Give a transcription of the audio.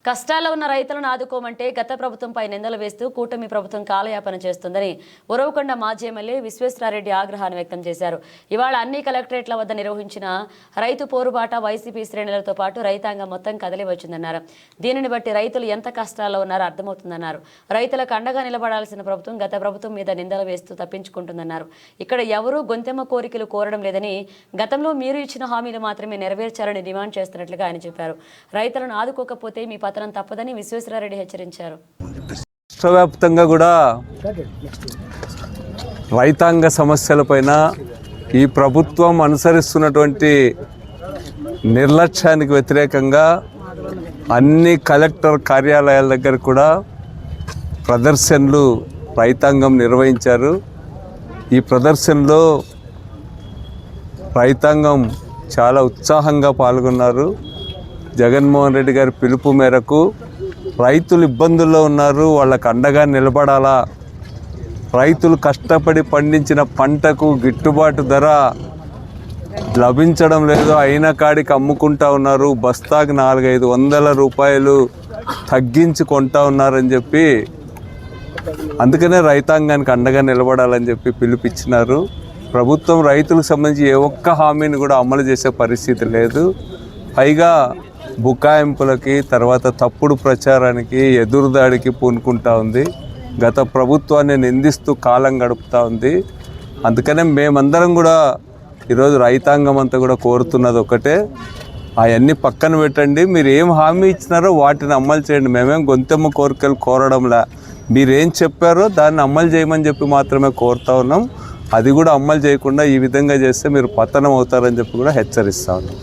కష్టాల్లో ఉన్న రైతులను ఆదుకోమంటే గత ప్రభుత్వంపై నిందలు వేస్తూ కూటమి ప్రభుత్వం కాలయాపన చేస్తుందని ఉరవకొండ మాజీ ఎమ్మెల్యే విశ్వేశ్వరారెడ్డి ఆగ్రహాన్ని వ్యక్తం చేశారు. ఇవాళ అన్ని కలెక్టరేట్ల వద్ద నిర్వహించిన రైతు పోరుబాట వైసీపీ శ్రేణులతో పాటు రైతాంగం మొత్తం కదలి వచ్చిందన్నారు. దీనిని బట్టి రైతులు ఎంత కష్టాల్లో ఉన్నారో అర్థమవుతుందన్నారు. రైతులకు అండగా నిలబడాల్సిన ప్రభుత్వం గత ప్రభుత్వం మీద నిందలు వేస్తూ తప్పించుకుంటుందన్నారు. ఇక్కడ ఎవరూ గొంతెమ్మ కోరికలు కోరడం లేదని, గతంలో మీరు ఇచ్చిన హామీలు మాత్రమే నెరవేర్చాలని డిమాండ్ చేస్తున్నట్లుగా ఆయన చెప్పారు. రైతులను ఆదుకోకపోతే మీ పతనం తప్పదని విశ్వేశ్వరారెడ్డి హెచ్చరించారు. రాష్ట్ర వ్యాప్తంగా కూడా రైతాంగ సమస్యలపైన ఈ ప్రభుత్వం అనుసరిస్తున్నటువంటి నిర్లక్ష్యానికి వ్యతిరేకంగా అన్ని కలెక్టర్ కార్యాలయాల దగ్గర కూడా ప్రదర్శనలు రైతాంగం నిర్వహించారు. ఈ ప్రదర్శనలో రైతాంగం చాలా ఉత్సాహంగా పాల్గొన్నారు. జగన్మోహన్ రెడ్డి గారి పిలుపు మేరకు రైతులు ఇబ్బందుల్లో ఉన్నారు, వాళ్ళకు అండగా నిలబడాలా, రైతులు కష్టపడి పండించిన పంటకు గిట్టుబాటు ధర లభించడం లేదు, అయిన కాడికి అమ్ముకుంటా ఉన్నారు, బస్తాకి 400-500 రూపాయలు తగ్గించి కొంటా ఉన్నారని చెప్పి, అందుకనే రైతాంగానికి అండగా నిలబడాలని చెప్పి పిలుపిచ్చినారు. ప్రభుత్వం రైతులకు సంబంధించి ఏ ఒక్క హామీని కూడా అమలు చేసే పరిస్థితి లేదు. పైగా బుకాయింపులకి, తర్వాత తప్పుడు ప్రచారానికి, ఎదురుదాడికి పూనుకుంటా ఉంది. గత ప్రభుత్వాన్ని నిందిస్తూ కాలం గడుపుతూ ఉంది. అందుకనే మేమందరం కూడా ఈరోజు రైతాంగం అంతా కూడా కోరుతున్నది ఒకటే, అవన్నీ పక్కన పెట్టండి, మీరు ఏం హామీ ఇచ్చినారో వాటిని అమలు చేయండి. మేమేం గొంతెమ్మ కోరికలు కోరడంలా, మీరేం చెప్పారో దాన్ని అమలు చేయమని చెప్పి మాత్రమే కోరుతా ఉన్నాం. అది కూడా అమలు చేయకుండా ఈ విధంగా చేస్తే మీరు పతనం అవుతారని చెప్పి కూడా హెచ్చరిస్తా ఉన్నాం.